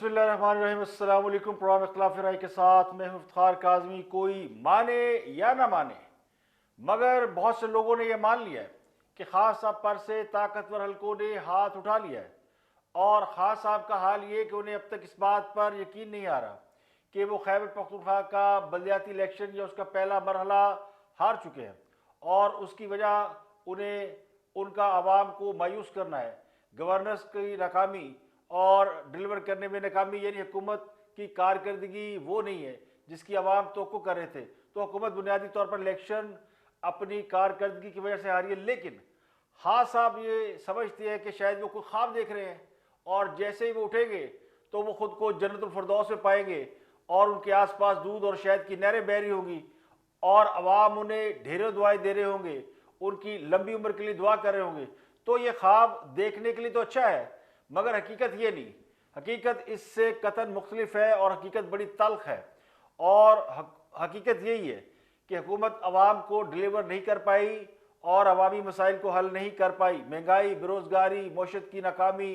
बिस्मिल्लाहिर्रहमानिर्रहीम। अस्सलाम वालेकुम। प्रोग्राम इख्तिलाफ राय के साथ मैं हूं इफ्तिखार काज़मी। कोई माने या ना माने, मगर बहुत से लोगों ने यह मान लिया है कि खान साहब पर से ताकतवर हलकों ने हाथ उठा लिया है। और खान साहब का हाल ये कि उन्हें अब तक इस बात पर यकीन नहीं आ रहा कि वो खैबर पख्तूनख्वा का बलदियाती इलेक्शन या उसका पहला मरहला हार चुके हैं, और उसकी वजह उन्हें उनका आवाम को मायूस करना है। गवर्नेंस की नाकामी और डिलीवर करने में नाकामी, यानी हुकूमत की कारकर्दगी वो नहीं है जिसकी आवाम तवक्को कर रहे थे। तो हुकूमत बुनियादी तौर पर इलेक्शन अपनी कारकर्दगी की वजह से हारी है, लेकिन हाँ साहब ये समझते हैं कि शायद वो कोई ख्वाब देख रहे हैं, और जैसे ही वो उठेंगे तो वो खुद को जन्नतुल फिरदौस में पाएंगे और उनके आसपास दूध और शहद की नहरें बह रही होंगी, और अवाम उन्हें ढेरों दुआएं दे रहे होंगे, उनकी लंबी उम्र के लिए दुआ कर रहे होंगे। तो ये ख्वाब देखने के लिए तो अच्छा है, मगर हकीकत ये नहीं। हकीकत इससे कतन मुख्तलिफ है, और हकीकत बड़ी तल्ख है। और हकीकत यही है कि हुकूमत अवाम को डिलीवर नहीं कर पाई और अवामी मसाइल को हल नहीं कर पाई। महंगाई, बेरोज़गारी, मौशत की नाकामी,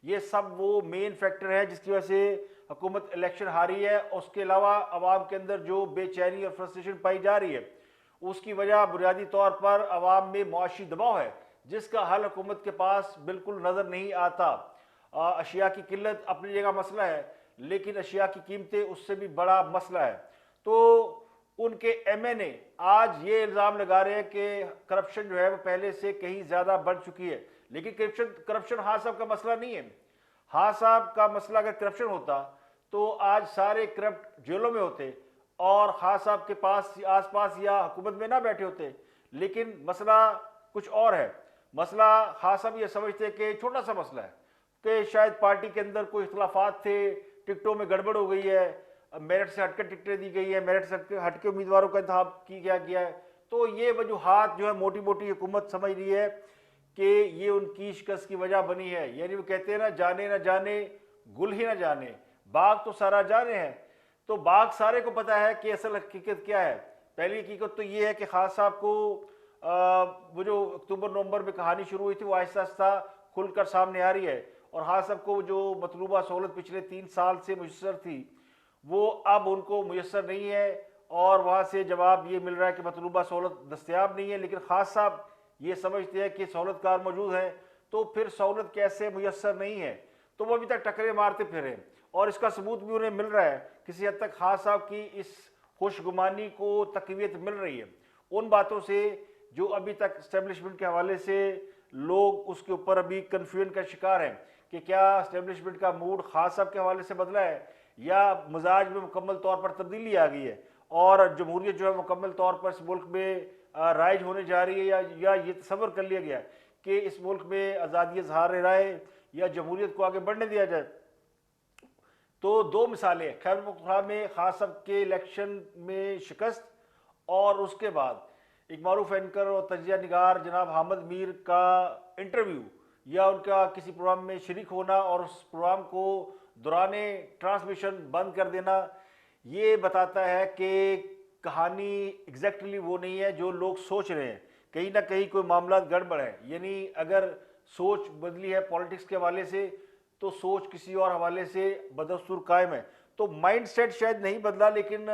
ये सब वो मेन फैक्टर है जिसकी वजह से हुकूमत इलेक्शन हारी है। उसके अलावा अवाम के अंदर जो बेचैनी और फ्रस्ट्रेशन पाई जा रही है, उसकी वजह बुनियादी तौर पर अवाम में मुआशी दबाव है जिसका हल हुकूमत के पास बिल्कुल नज़र नहीं आता। अशिया की किल्लत अपनी जगह मसला है, लेकिन अशिया की कीमतें उससे भी बड़ा मसला है। तो उनके एमएनए आज ये इल्ज़ाम लगा रहे हैं कि करप्शन जो है वो पहले से कहीं ज़्यादा बढ़ चुकी है, लेकिन करप्शन हाँ साहब का मसला नहीं है। हाँ साहब का मसला अगर करप्शन होता तो आज सारे करप्ट जेलों में होते और खान साहब के पास आसपास या हुकूमत में ना बैठे होते। लेकिन मसला कुछ और है। मसला खान साहब ये समझते कि छोटा सा मसला है कि शायद पार्टी के अंदर कोई इख्तलाफात थे, टिकटों में गड़बड़ हो गई है, मेरिट से हटकर टिकटें दी गई है, मेरिट से हटके उम्मीदवारों का इंतखाब किया गया है। तो ये वजूहात जो है मोटी मोटी हुकूमत समझ रही है कि ये उनकी शिकस्त की वजह बनी है। यानी वो कहते हैं ना जाने गुल ही ना जाने, बाग तो सारा जाने है। तो बाग सारे को पता है कि असल हकीकत क्या है। पहली हकीकत तो ये है कि खान साहब को वो जो अक्टूबर नवंबर में कहानी शुरू हुई थी वो आहिस्ता आहिस्ता खुलकर सामने आ रही है, और खान साहब को जो मतलूबा सहूलत पिछले 3 साल से मुयसर थी वो अब उनको मुयसर नहीं है, और वहाँ से जवाब ये मिल रहा है कि मतलूबा सहूलत दस्तयाब नहीं है। लेकिन खान साहब ये समझते हैं कि सहूलतकार मौजूद है, तो फिर सहूलत कैसे मुयसर नहीं है। तो वो अभी तक टकरे मारते फिरे, और इसका सबूत भी उन्हें मिल रहा है। किसी हद तक खान साहब की इस खुशगुमानी को तकवीत मिल रही है उन बातों से जो अभी तक इस्टेब्लिशमेंट के हवाले से लोग उसके ऊपर अभी कन्फ्यूजन का शिकार हैं कि क्या इस्टेब्लिशमेंट का मूड खान साहब के हवाले से बदला है या मिजाज में मुकम्मल तौर पर तब्दीली आ गई है, और जमहूरियत जो है मुकम्मल तौर पर इस मुल्क में राइज होने जा रही है, या ये तसव्वुर कर लिया गया कि इस मुल्क में आज़ादी इज़हार राय या जमहूरियत को आगे बढ़ने दिया जाए। तो दो मिसालें, खैबर पख्तूनख्वा में खान साहब के इलेक्शन में शिकस्त, और उसके बाद एक मारूफ एंकर और तजिया निगार जनाब हामिद मीर का इंटरव्यू या उनका किसी प्रोग्राम में शरीक होना और उस प्रोग्राम को दौराने ट्रांसमिशन बंद कर देना, ये बताता है कि कहानी एग्जैक्टली वो नहीं है जो लोग सोच रहे हैं। कहीं ना कहीं कोई मामला गड़बड़ है। यानी अगर सोच बदली है पॉलिटिक्स के हवाले से, तो सोच किसी और हवाले से बदस्तूर कायम है। तो माइंड सेट शायद नहीं बदला, लेकिन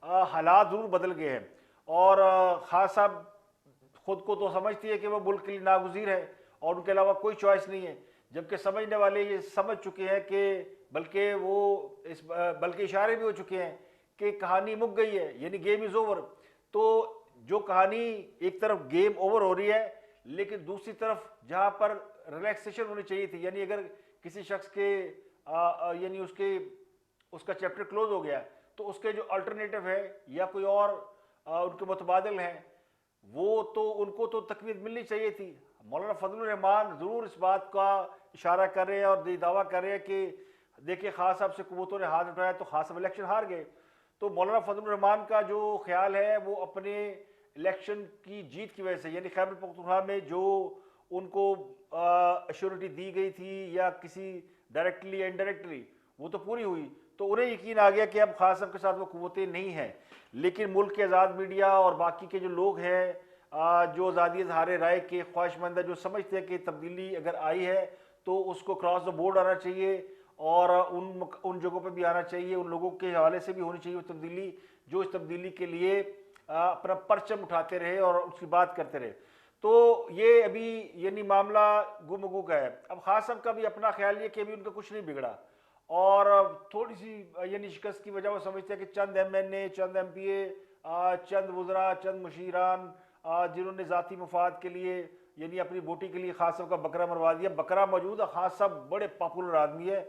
हालात ज़रूर बदल गए हैं। और खान साहब खुद को तो समझती है कि वह मुल्क के लिए नागुज़ीर है और उनके अलावा कोई चॉइस नहीं है, जबकि समझने वाले ये समझ चुके हैं कि बल्कि इशारे भी हो चुके हैं कि कहानी मुक गई है, यानी गेम इज़ ओवर। तो जो कहानी एक तरफ गेम ओवर हो रही है, लेकिन दूसरी तरफ जहाँ पर रिलैक्सेशन होनी चाहिए थी, यानी अगर किसी शख्स के यानी उसका चैप्टर क्लोज हो गया तो उसके जो अल्टरनेटिव है या कोई और उनके मुतबादिल हैं, वो तो उनको तो तकवीत मिलनी चाहिए थी। मौलाना फजलुर रहमान ज़रूर इस बात का इशारा कर रहे हैं और दावा कर रहे हैं कि देखिए खान साहब से कुव्वतों ने हाथ उठाया तो खान साहब इलेक्शन हार गए। तो मौलाना फजलुर रहमान का जो ख्याल है वो अपने इलेक्शन की जीत की वजह से, यानी खैबर पख्तूनख्वा में जो उनको अश्योरिटी दी गई थी या किसी डायरेक्टली या इनडायरेक्टली, वो तो पूरी हुई। तो उन्हें यकीन आ गया कि अब खान साहब के साथ वो कुव्वतें नहीं हैं। लेकिन मुल्क के आज़ाद मीडिया और बाकी के जो लोग हैं जो आज़ादी इज़हार राय के ख्वाहिशमंद है, जो समझते हैं कि तब्दीली अगर आई है तो उसको क्रॉस द बोर्ड आना चाहिए और उन जगहों पर भी आना चाहिए, उन लोगों के हवाले से भी होनी चाहिए वो तब्दीली जो इस तब्दीली के लिए अपना परचम उठाते रहे और उसकी बात करते रहे। तो ये अभी यानी मामला गुमगु का है। अब खास साहब का भी अपना ख्याल ये कि अभी उनका कुछ नहीं बिगड़ा और थोड़ी सी यानी शिकस्त की वजह वो समझते हैं कि चंद MNA, चंद MPA, चंद वज़रा, चंद मुशीरान जिन्होंने ज़ाती मफाद के लिए यानी अपनी वोटी के लिए खास साहब का बकरा मरवा दिया। बकरा मौजूद है, खास साहब बड़े पॉपुलर आदमी है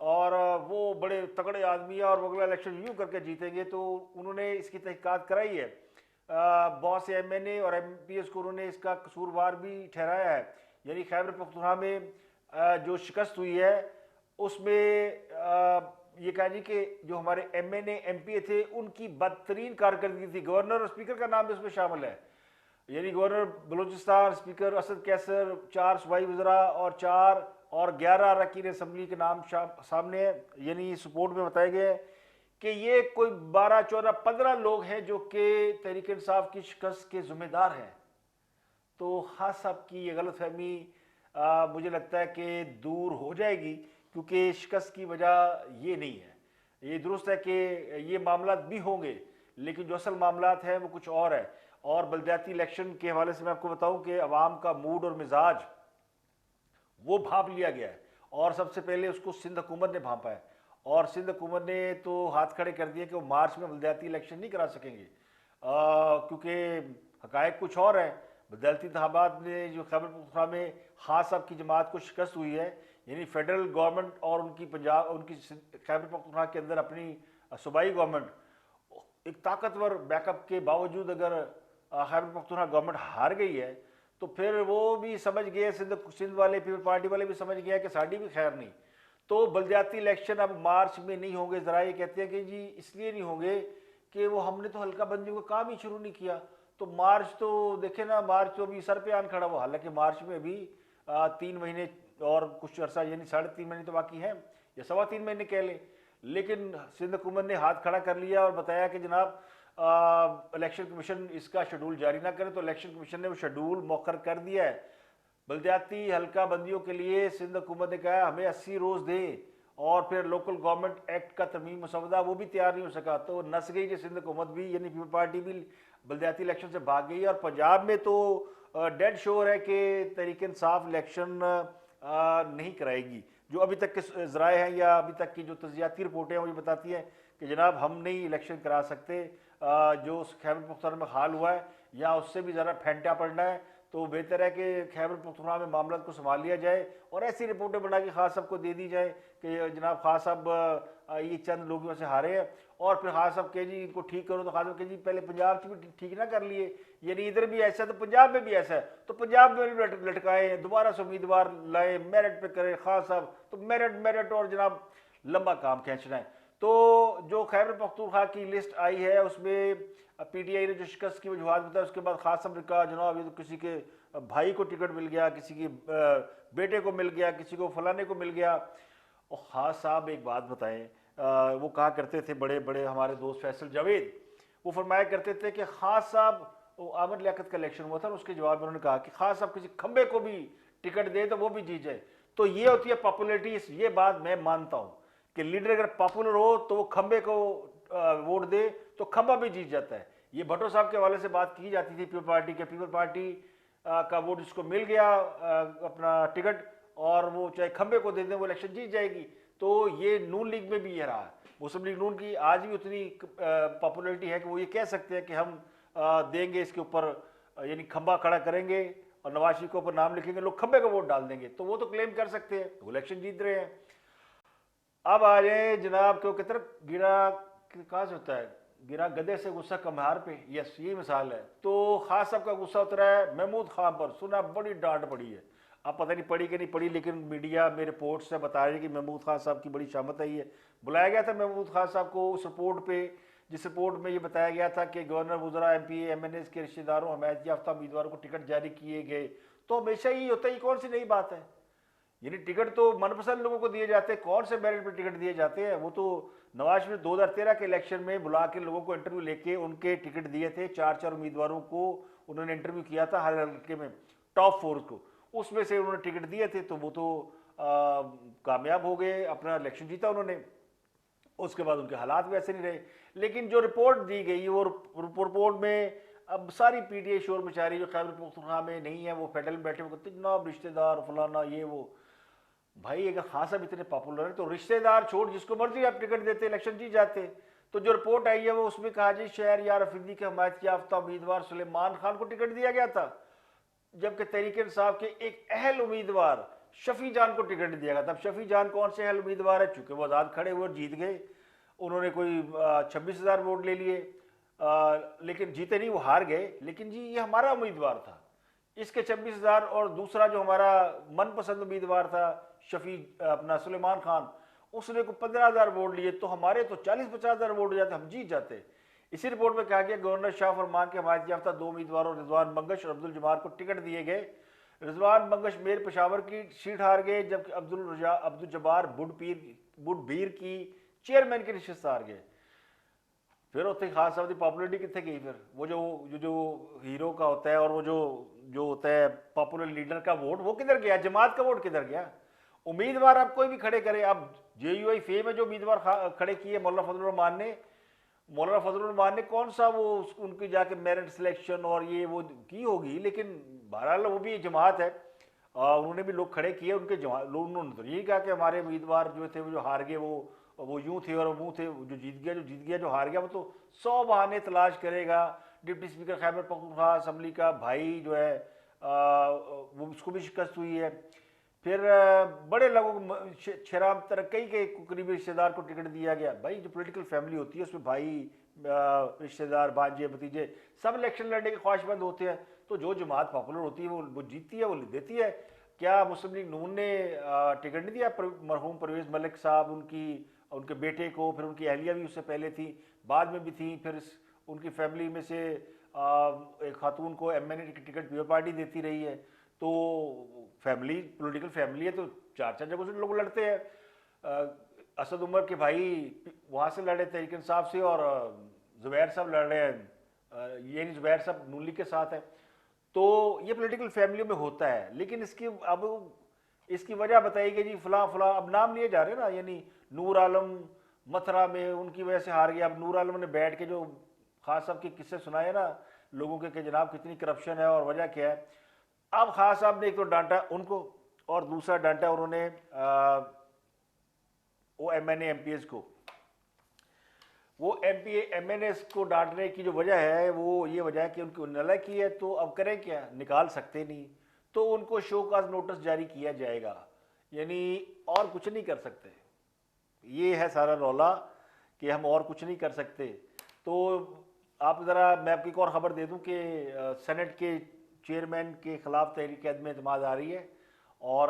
और वो बड़े तगड़े आदमी है और वो अगला इलेक्शन यूँ करके जीतेंगे। तो उन्होंने इसकी तहकीकात कराई है। बहुत से MNA और MPs को उन्होंने इसका कसूरवार भी ठहराया है। यानी खैबर पख्तूनख्वा में जो शिकस्त हुई है उसमें ये कहा जी कि जो हमारे MNA MPA थे उनकी बदतरीन कारकर्दगी थी। गवर्नर और स्पीकर का नाम भी उसमें शामिल है। यानी गवर्नर बलूचिस्तान, स्पीकर असद कैसर, 4 सूबाई वज़रा और 4 और 11 अरकान असम्बली के नाम सामने है। यानी सपोर्ट में बताए गए हैं कि ये कोई 12, 14, 15 लोग हैं जो कि तहरीक इंसाफ की शिकस्त के ज़िम्मेदार हैं। तो खास साहब की ये गलतफहमी मुझे लगता है कि दूर हो जाएगी, क्योंकि शिकस्त की वजह ये नहीं है। ये दुरुस्त है कि ये मामला भी होंगे, लेकिन जो असल मामला है वो कुछ और है। और बलदियाती इलेक्शन के हवाले से मैं आपको बताऊं कि अवाम का मूड और मिजाज वो भाप लिया गया है और सबसे पहले उसको सिंध हुकूमत ने भापा है। और सिंध हुकूमत ने तो हाथ खड़े कर दिए कि वो मार्च में बलदियाती इलेक्शन नहीं करा सकेंगे, क्योंकि हकायक कुछ और है। बलदियाती इंतखाबात में जो खैबर पख्तूनख्वा में खास साहब की जमात को शिकस्त हुई है, यानी फेडरल गवर्नमेंट और उनकी खैबर पख्तूनख्वा के अंदर अपनी सूबाई गवर्नमेंट एक ताकतवर बैकअप के बावजूद अगर खैबर पख्तूनख्वा गवर्नमेंट हार गई है तो फिर वो भी समझ गए, सिंध वाले पीपल पार्टी वाले भी समझ गए कि साड़ी भी खैर नहीं। तो बलदियाती इलेक्शन अब मार्च में नहीं होंगे। ज़रा ये कहते हैं कि जी इसलिए नहीं होंगे कि वो हमने तो हल्का बंदियों का काम ही शुरू नहीं किया। तो मार्च तो देखे ना, मार्च तो अभी सर पे आन खड़ा हुआ। हालांकि मार्च में अभी 3 महीने और कुछ अर्सा यानी 3.5 महीने तो बाकी हैं या 3.25 महीने कह लें। लेकिन सिंध हुकूमत ने हाथ खड़ा कर लिया और बताया कि जनाब इलेक्शन कमीशन इसका शेड्यूल जारी ना करे। तो इलेक्शन कमीशन ने वो शेड्यूल मौखर कर दिया है। बलदियाती हल्का बंदियों के लिए सिंध हुकूमत ने कहा हमें 80 रोज़ दें, और फिर लोकल गवर्नमेंट एक्ट का तरमीम मसवदा वो भी तैयार नहीं हो सका। तो नस गई कि सिंध हुकूमत भी यानी पीपल पार्टी भी बलदियाती इलेक्शन से भाग गई। और पंजाब में तो डेड श्योर है कि तहरीक इंसाफ इलेक्शन नहीं कराएगी। जो अभी तक के ज़राए हैं या अभी तक की जो तजियाती रिपोर्टें हैं वो ये बताती हैं कि जनाब हम नहीं इलेक्शन करा सकते। जो खैबर पख्तूनख्वा में हाल हुआ है या उससे भी ज़रा फेंटा पड़ना है, तो बेहतर है कि खैबर पख्तूनख्वा में मामला को संभाल लिया जाए और ऐसी रिपोर्टें बना के खास साहब को दे दी जाए कि जनाब खास साहब ये चंद लोगों से हारे हैं। और फिर खास साहब के जी इनको ठीक करो, तो खास साहब के जी पहले पंजाब से भी ठीक ना कर लिए। यानी इधर भी ऐसा है तो पंजाब में भी ऐसा है, तो पंजाब में भी लटकाए, दोबारा से उम्मीदवार लाए, मेरिट पे करे खास साहब। तो मेरिट और जनाब लंबा काम खींचना है। तो जो खैबर पख्तूनख्वा की लिस्ट आई है उसमें PTI ने जो शिकस्त की वजूहत बताया, उसके बाद खास साहब ने कहा जनाब ये तो किसी के भाई को टिकट मिल गया, किसी के बेटे को मिल गया, किसी को फलाने को मिल गया। और खास साहब एक बात बताएं, वो कहा करते थे बड़े बड़े हमारे दोस्त फैसल जावेद, वो फरमाया करते थे कि खास साहब आमद लियाकत का इलेक्शन हुआ था, उसके जवाब में उन्होंने कहा कि खास साहब किसी खंबे को भी टिकट दे तो वो भी जीत जाए। तो ये होती है पॉपुलरिटी। ये बात मैं मानता हूँ कि लीडर अगर पॉपुलर हो तो वो खंबे को वोट दे तो खंबा भी जीत जाता है। ये भट्टो साहब के हवाले से बात की जाती थी पीपल पार्टी के। पीपल पार्टी का वोट जिसको मिल गया अपना टिकट और वो चाहे खंबे को दे दें वो इलेक्शन जीत जाएगी। तो ये नून लीग में भी ये रहा है। मुस्लिम लीग नून की आज भी उतनी पॉपुलरिटी है कि वो ये कह सकते हैं कि हम देंगे इसके ऊपर, यानी खंबा खड़ा करेंगे और नवाज शरीफ के ऊपर नाम लिखेंगे, लोग खंबे को वोट डाल देंगे। तो वो तो क्लेम कर सकते हैं, वो इलेक्शन जीत रहे हैं। अब आ जाए जनाब क्यों किधर गिरा, कहाँ से होता है गिरा गधे से गुस्सा कम्हार पे, यस ये मिसाल है। तो खास साहब का गुस्सा उतरा है महमूद खान पर, सुना बड़ी डांट पड़ी है। अब पता नहीं पड़ी कि नहीं पड़ी, लेकिन मीडिया में रिपोर्ट से बता रही है कि महमूद खान साहब की बड़ी शामत आई है। बुलाया गया था महमूद खान साहब को उस रिपोर्ट पे, जिस रिपोर्ट में ये बताया गया था कि गवर्नर, वज़रा, MPA MNA के रिश्तेदारों, हमायत याफ्ता उम्मीदवारों को टिकट जारी किए गए। तो हमेशा ही होता है, ये कौन सी नई बात है। यानी टिकट तो मनपसंद लोगों को दिए जाते हैं, कौन से मेरिट पर टिकट दिए जाते हैं। वो तो नवाज शरीफ 2013 के इलेक्शन में बुला के लोगों को इंटरव्यू लेके उनके टिकट दिए थे। 4 उम्मीदवारों को उन्होंने इंटरव्यू किया था हर हल्के में, टॉप 4 को, उसमें से उन्होंने टिकट दिए थे। तो वो तो कामयाब हो गए, अपना इलेक्शन जीता उन्होंने। उसके बाद उनके हालात भी ऐसे नहीं रहे। लेकिन जो रिपोर्ट दी गई वो रिपोर्ट में अब सारी पीटीआई शोर मचा रही, जो खैबर पख्तूनख्वा में नहीं है वो फेडरल में बैठे, वो कहते जनाब रिश्तेदार फलाना ये वो। भाई अगर खान साहब इतने पॉपुलर है तो रिश्तेदार छोड़ जिसको मर्जी आप टिकट देते, इलेक्शन जीत जाते। तो जो रिपोर्ट आई है वो उसमें कहा जी शहर यार अफरीदी के हमायत याफ्ता उम्मीदवार सुलेमान खान को टिकट दिया गया था, जबकि तहरीक इंसाफ के एक अहल उम्मीदवार शफी जान को टिकट दिया गया था। अब शफी जान कौन से अहल उम्मीदवार है, चूंकि वो आज़ाद खड़े हुए और जीत गए, उन्होंने कोई 26,000 वोट ले लिए, लेकिन जीते नहीं, वो हार गए। लेकिन जी ये हमारा उम्मीदवार था, इसके 26,000, और दूसरा जो हमारा मनपसंद उम्मीदवार था शफी अपना सुलेमान खान, उसने को 15,000 वोट लिए, तो हमारे तो 40-50,000 वोट हो जाते, हम जीत जाते। इसी रिपोर्ट में कहा गया गवर्नर शाह फरमान के हमायत याफ्ता 2 उम्मीदवारों रिजवान बंगश और अब्दुल जब्बार को टिकट दिए गए। रिजवान बंगश मेर पेशावर की सीट हार गए, जबकि अब्दुल जब्बार बुढ़बीर की चेयरमैन की नशिस्त हार गए। फिर उत्थे खान साहब की पॉपुलरिटी कितने गई? फिर वो जो हीरो का होता है और वो जो होता है पॉपुलर लीडर का वोट, वो किधर गया? जमात का वोट किधर गया? उम्मीदवार आप कोई भी खड़े करे, अब जेयूआई फेम में जो उम्मीदवार खड़े किए मौलाना फजल रहमान ने कौन सा वो उनकी जाके मेरिट सिलेक्शन और ये वो की होगी, लेकिन बहरहाल वो भी जमात है, उन्होंने भी लोग खड़े किए उनके लोग। उन्होंने तो यही कहा कि हमारे उम्मीदवार जो थे वो जो हार गए वो यूं थे और वो थे, जो जीत गया जो हार गया वो तो 100 बहाने तलाश करेगा। Deputy speaker Khyber Pakhtunkhwa assembly का भाई जो है वो उसको भी शिकस्त हुई है। फिर बड़े लोगों को शराब तरक्की के करीबी रिश्तेदार को टिकट दिया गया। भाई जो पॉलिटिकल फैमिली होती है उसमें भाई रिश्तेदार भांजे भतीजे सब इलेक्शन लड़ने के ख्वाहिशमंद होते हैं, तो जो जमात पॉपुलर होती है वो जीतती है, वो देती है। क्या मुस्लिम लीग नून ने टिकट नहीं दिया मरहूम परवेज़ मलिक साहब उनके बेटे को? फिर उनकी अहलिया भी उससे पहले थी, बाद में भी थी। फिर उनकी फैमिली में से एक खातून को एमएनए की टिकट पीपल पार्टी देती रही है। तो फैमिली पॉलिटिकल फैमिली है, तो 4 जगहों से लोग लड़ते हैं। असद उमर के भाई वहाँ से लड़े तहरीक इंसाफ से, और जुबैर साहब लड़ रहे हैं, ये नहीं जुबैर साहब नून लीग के साथ है। तो ये पॉलिटिकल फैमिलियों में होता है। लेकिन इसकी वजह बताई गई जी फलां फलां, अब नाम लिए जा रहे हैं ना, यानी नूर आलम मथुरा में उनकी वजह से हार गया। अब नूर आलम ने बैठ के जो खान साहब के किस्से सुनाए ना लोगों के कि जनाब कितनी करप्शन है और वजह क्या है। अब खान साहब ने एक तो डांटा उनको, और दूसरा डांटा उन्होंने वो एमएनए एमपीएस को। वो एमएनए को डांटने की जो वजह है वो ये वजह है कि उनकी नालायकी है, तो अब करें क्या, निकाल सकते नहीं, तो उनको शो काज नोटिस जारी किया जाएगा, यानी और कुछ नहीं कर सकते। ये है सारा रौला कि हम और कुछ नहीं कर सकते। तो आप ज़रा, मैं आपकी एक और ख़बर दे दूं कि सेनेट के चेयरमैन के ख़िलाफ़ तहरीक अदम एतमाद आ रही है, और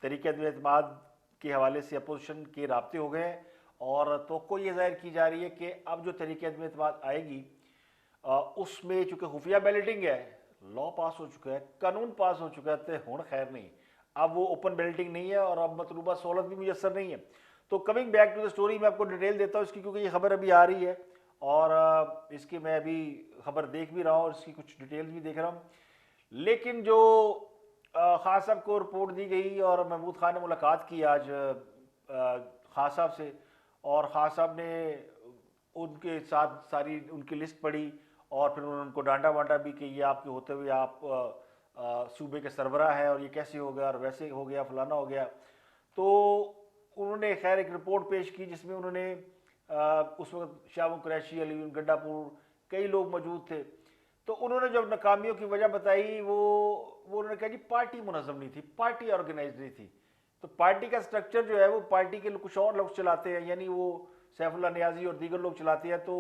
तहरीक अदम एतमाद के हवाले से अपोजिशन के राब्ते हो गए हैं, और तो ये जाहिर की जा रही है कि अब जो तहरीक अदम एतमाद आएगी उसमें चूँकि खुफिया बैलेटिंग है, लॉ पास हो चुका है, कानून पास हो चुका है, तो हुण खैर नहीं, अब वो ओपन बैलेटिंग नहीं है और अब मतलूबा सहूलत भी मुयसर नहीं है। तो coming back to the story, मैं आपको डिटेल देता हूँ इसकी, क्योंकि ये खबर अभी आ रही है और इसकी मैं अभी खबर देख भी रहा हूँ और इसकी कुछ डिटेल्स भी देख रहा हूँ। लेकिन जो खान साहब को रिपोर्ट दी गई और महमूद खान ने मुलाकात की आज खान साहब से, और खान साहब ने उनके साथ सारी उनकी लिस्ट पढ़ी, और फिर उन्होंने उनको डांटा वांटा भी कि ये आपके होते हुए आप सूबे के सरबराह हैं और ये कैसे हो गया और वैसे हो गया फलाना हो गया। तो उन्होंने खैर एक रिपोर्ट पेश की जिसमें उन्होंने उस वक्त शाह कुरैशी, अली गंडापुर, कई लोग मौजूद थे। तो उन्होंने जब नाकामियों की वजह बताई वो उन्होंने कहा जी पार्टी मुनज़्ज़म नहीं थी, पार्टी ऑर्गेनाइज नहीं थी। तो पार्टी का स्ट्रक्चर जो है वो पार्टी के कुछ और लोग चलाते हैं, यानी वो सैफुल्लाह नियाजी और दीगर लोग चलाते हैं। तो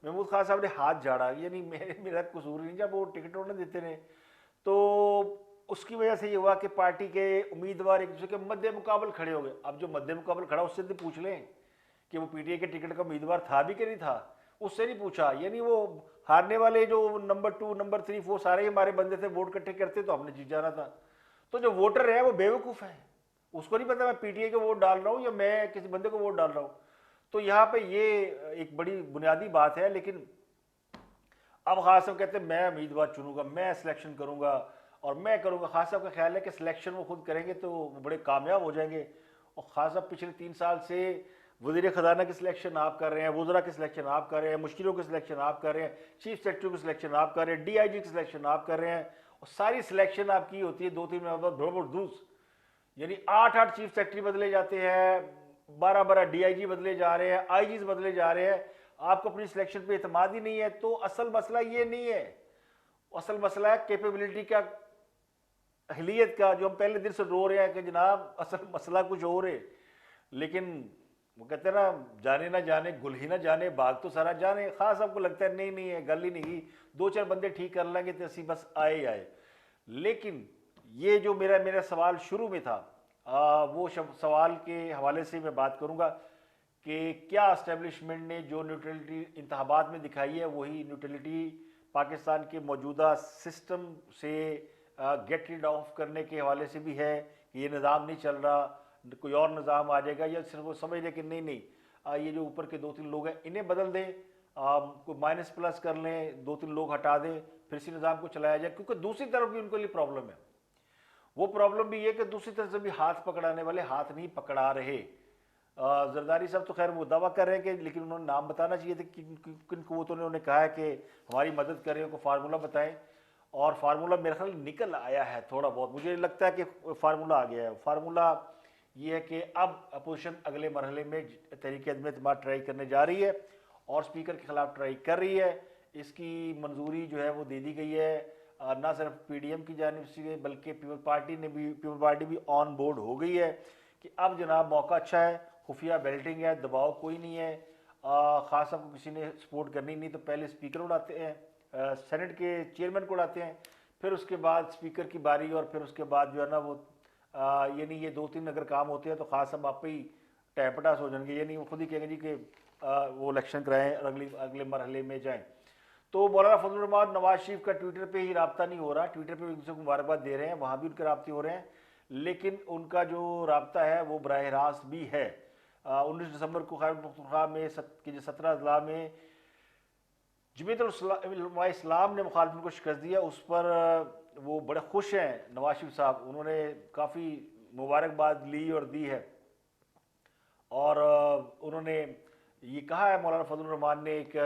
महमूद खान साहब ने हाथ झाड़ा, यानी मेरा कसूर नहीं, जब वो टिकट उन्हें देते रहे। तो उसकी वजह से ये हुआ कि पार्टी के उम्मीदवार एक दूसरे के मद्दे मुकाबल खड़े हो गए। अब जो मद्दे मुकाबल खड़ा उससे तो पूछ लें कि वो पीटीआई के टिकट का उम्मीदवार था भी कि नहीं था, उससे नहीं पूछा। यानी वो हारने वाले जो नंबर 2, नंबर 3, 4 सारे ही हमारे बंदे थे, वोट इकट्ठे करते तो हमने जीत जाना था। तो जो वोटर है वो बेवकूफ़ है, उसको नहीं पता मैं पीटीआई को वोट डाल रहा हूँ या मैं किसी बंदे को वोट डाल रहा हूँ। तो यहाँ पे ये एक बड़ी बुनियादी बात है। लेकिन अब खास हम कहते हैं मैं उम्मीदवार चुनूंगा, मैं सिलेक्शन करूंगा, और मैं करूँगा। खान साहब का ख्याल है कि सिलेक्शन वो खुद करेंगे तो वो बड़े कामयाब हो जाएंगे। और खान साहब पिछले 3 साल से वज़ीर ख़जाना की सिलेक्शन आप कर रहे हैं, वज़रा की सिलेक्शन आप कर रहे हैं, मुश्किलों की सिलेक्शन आप कर रहे हैं, चीफ सेक्रेटरी की सिलेक्शन आप कर रहे हैं, DIG की सिलेक्शन आप कर रहे हैं। और सारी सिलेक्शन आपकी होती है 2-3 महीने बाद भड़बड़दूस, यानी 8-8 चीफ सेक्रेटरी बदले जाते हैं, 12-12 DIG बदले जा रहे हैं, IGs बदले जा रहे हैं। आपको अपनी सिलेक्शन पे एतमाद ही नहीं है। तो असल मसला ये नहीं है, असल मसला है कैपेबिलिटी का, अहलियत का, जो हम पहले दिन से रो रहे हैं कि जनाब असल मसला कुछ और है। लेकिन वो कहते हैं ना, जाने ना जाने गुल ही ना जाने, बाग तो सारा जाने। खास सबको लगता है नहीं नहीं है, गल ही नहीं, 2-4 बंदे ठीक कर लेंगे तो ऐसी बस आए ही आए। लेकिन ये जो मेरा सवाल शुरू में था, वो सवाल के हवाले से मैं बात करूंगा कि क्या इस्टेब्लिशमेंट ने जो न्यूट्रलिटी इंतखाबात में दिखाई है, वही न्यूट्रलिटी पाकिस्तान के मौजूदा सिस्टम से गेट रिड ऑफ करने के हवाले से भी है कि ये निज़ाम नहीं चल रहा, कोई और निज़ाम आ जाएगा, या सिर्फ वो समझ लें कि नहीं नहीं ये जो ऊपर के 2-3 लोग हैं इन्हें बदल दें, कोई माइनस प्लस कर लें, 2-3 लोग हटा दें, फिर इसी निज़ाम को चलाया जाए। क्योंकि दूसरी तरफ भी उनके लिए प्रॉब्लम है। वो प्रॉब्लम भी ये कि दूसरी तरफ से भी हाथ पकड़ाने वाले हाथ नहीं पकड़ा रहे। जरदारी साहब तो खैर वो दावा कर रहे हैं कि, लेकिन उन्होंने नाम बताना चाहिए था कि किन कुव्वतों ने उन्हें कहा है कि हमारी मदद करें, उनको फार्मूला बताएं। और फार्मूला मेरे ख्याल निकल आया है थोड़ा बहुत, मुझे लगता है कि फार्मूला आ गया है। फार्मूला ये है कि अब अपोजिशन अगले मरहले में तहरीक अदम एतमाद ट्राई करने जा रही है और स्पीकर के खिलाफ ट्राई कर रही है। इसकी मंजूरी जो है वो दे दी गई है, ना सिर्फ PDM की जानिब से बल्कि पीपल पार्टी भी ऑन बोर्ड हो गई है कि अब जनाब मौका अच्छा है, खुफिया बेल्टिंग है, दबाव कोई नहीं है। खास साहब को किसी ने सपोर्ट करनी नहीं तो पहले स्पीकर उड़ाते हैं, सेनेट के चेयरमैन को उड़ाते हैं, फिर उसके बाद स्पीकर की बारी, और फिर उसके बाद जो है ना वो ये नहीं, ये 2-3 अगर काम होते हैं तो खास साहब आप ही टैपटास हो जाएंगे। ये नहीं वो खुद ही कहेंगे जी कि वो इलेक्शन कराएं और अगले मरहले में जाएं। तो मौलाना फजलुर रहमान नवाज शरीफ का ट्विटर पे ही रब्ता नहीं हो रहा, ट्विटर पे एक दूसरे को मुबारकबाद दे रहे हैं, वहाँ भी उनके रब्ते हो रहे हैं, लेकिन उनका जो रब्ता है वो बराह रास्त भी है। 19 दिसंबर को खैबर पख्तूनख्वा में 17 अजला में जमीयत इस्लाम ने मुखालिफिन को शिकस्त दिया, उस पर वो बड़े खुश हैं नवाज शरीफ साहब। उन्होंने काफ़ी मुबारकबाद ली और दी है, और उन्होंने ये कहा है मौलाना फजलुर रहमान ने एक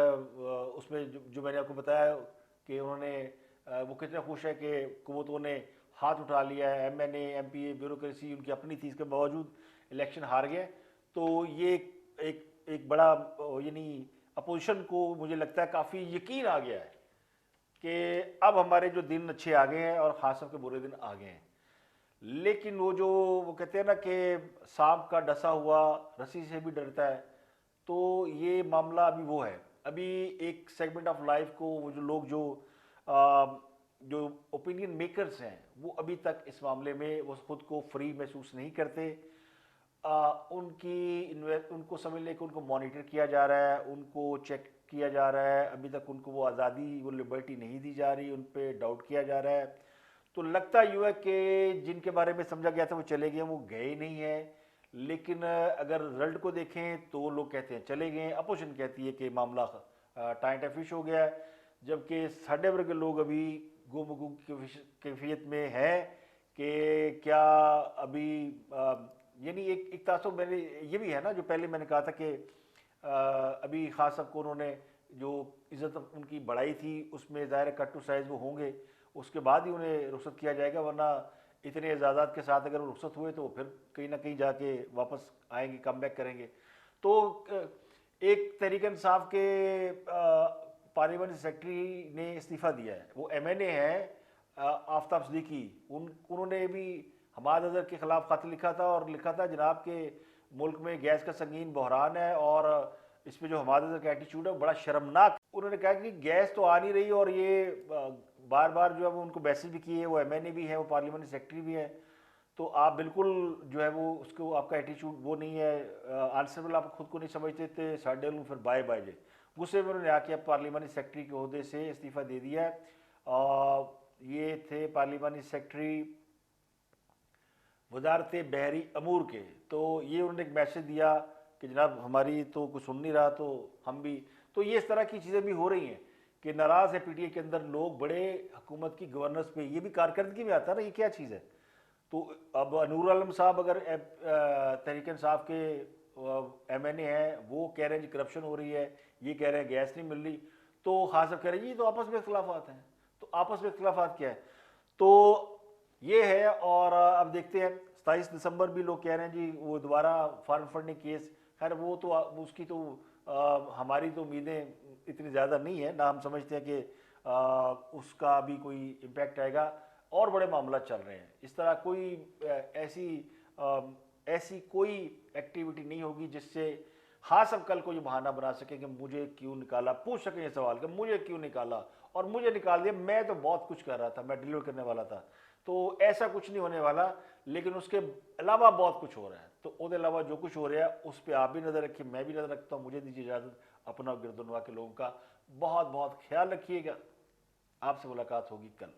उसमें जो मैंने आपको बताया कि उन्होंने वो कितने खुश है कि कुव्वतों ने हाथ उठा लिया है, MNA MPA ब्यूरोक्रेसी उनकी अपनी थी, इसके बावजूद इलेक्शन हार गए। तो ये एक बड़ा यानी अपोजिशन को मुझे लगता है काफ़ी यकीन आ गया है कि अब हमारे जो दिन अच्छे आ गए हैं और ख़ास के बुरे दिन आ गए हैं। लेकिन वो कहते हैं ना कि सांप का डसा हुआ रस्सी से भी डरता है, तो ये मामला अभी वो है। अभी एक सेगमेंट ऑफ लाइफ को वो जो लोग जो ओपिनियन मेकर्स हैं वो अभी तक इस मामले में वो खुद को फ्री महसूस नहीं करते। उनको समझ लें कि उनको मॉनिटर किया जा रहा है, उनको चेक किया जा रहा है, अभी तक उनको वो आज़ादी वो लिबर्टी नहीं दी जा रही, उन पर डाउट किया जा रहा है। तो लगता यूँ है कि जिनके बारे में समझा गया था वो चले गए, वो गए नहीं हैं। लेकिन अगर रिजल्ट को देखें तो लोग कहते हैं चले गए, अपोजिशन कहती है कि मामला टाइम फिश हो गया है, जबकि साढ़े वर्ग के लोग अभी गुम कैफियत में हैं कि क्या अभी यानी एक तासुब मैंने ये भी है ना, जो पहले मैंने कहा था कि अभी खास सबको उन्होंने जो इज़्ज़त उनकी बढ़ाई थी उसमें ज़ाहिर कट टू साइज़ वो होंगे, उसके बाद ही उन्हें रुखसत किया जाएगा, वरना इतने एजाज़ात के साथ अगर वो रुखसत हुए तो फिर कहीं ना कहीं जाके वापस आएंगे, कम बैक करेंगे। तो एक तहरीक इंसाफ के पार्लियामेंट्री सेक्रेटरी ने इस्तीफ़ा दिया है, वो MNA है आफ्ताब सिद्दीकी। उन्होंने भी हमाद अजहर के खिलाफ खत लिखा था और लिखा था जनाब के मुल्क में गैस का संगीन बहरान है और इस पर जो हमाद अजहर का एटीट्यूड है वो बड़ा शर्मनाक। उन्होंने कहा कि गैस तो आ नहीं रही, और ये बार बार जो है वो उनको मैसेज भी किए, वो MNA भी है, वो पार्लियामेंट्री सेक्रेटरी भी है, तो आप बिल्कुल जो है वो उसको आपका एटीट्यूड वो नहीं है, आंसरेबल आप खुद को नहीं समझते थे, साढ़े लोग फिर बाय बाय जे गुस्से में उन्होंने आके पार्लियामेंट्री सेक्रेटरी के अहदे से इस्तीफ़ा दे दिया है। ये थे पार्लियामेंट्री सेक्रेटरी वजारत बहरी अमूर के। तो ये उन्होंने एक मैसेज दिया कि जनाब हमारी तो कुछ सुन नहीं रहा, तो हम भी, तो ये इस तरह की चीज़ें भी हो रही हैं कि नाराज है पीटीआई के अंदर लोग बड़े हुकूमत की गवर्नेंस पे, ये भी कारकर्दगी में आता है ना, ये क्या चीज़ है। तो अब नूर आलम साहब अगर तहरीक इंसाफ के एमएनए हैं, वो कह रहे हैं जी करप्शन हो रही है, ये कह रहे हैं गैस नहीं मिल रही, तो खान साहब कह रहे हैं जी तो आपस में इख्तलाफात हैं। तो आपस में इख्तलाफात क्या है, तो ये है। और अब देखते हैं 27 दिसंबर भी लोग कह रहे हैं जी वो दोबारा फॉरेन फंडिंग केस, खैर वो तो उसकी तो हमारी तो उम्मीदें इतनी ज़्यादा नहीं है ना, हम समझते हैं कि उसका भी कोई इम्पैक्ट आएगा। और बड़े मामला चल रहे हैं, इस तरह कोई ऐसी कोई एक्टिविटी नहीं होगी जिससे हाँ सब कल को ये बहाना बना सके कि मुझे क्यों निकाला, पूछ सके ये सवाल कि मुझे क्यों निकाला और मुझे निकाल दिया, मैं तो बहुत कुछ कर रहा था, मैं डिलीवर करने वाला था। तो ऐसा कुछ नहीं होने वाला, लेकिन उसके अलावा बहुत कुछ हो रहा है। तो उसके अलावा जो कुछ हो रहा है उस पर आप भी नज़र रखिए, मैं भी नज़र रखता हूँ। मुझे दीजिए इजाज़त, अपना गिरदुनवा के लोगों का बहुत बहुत ख्याल रखिएगा। आपसे मुलाकात होगी कल।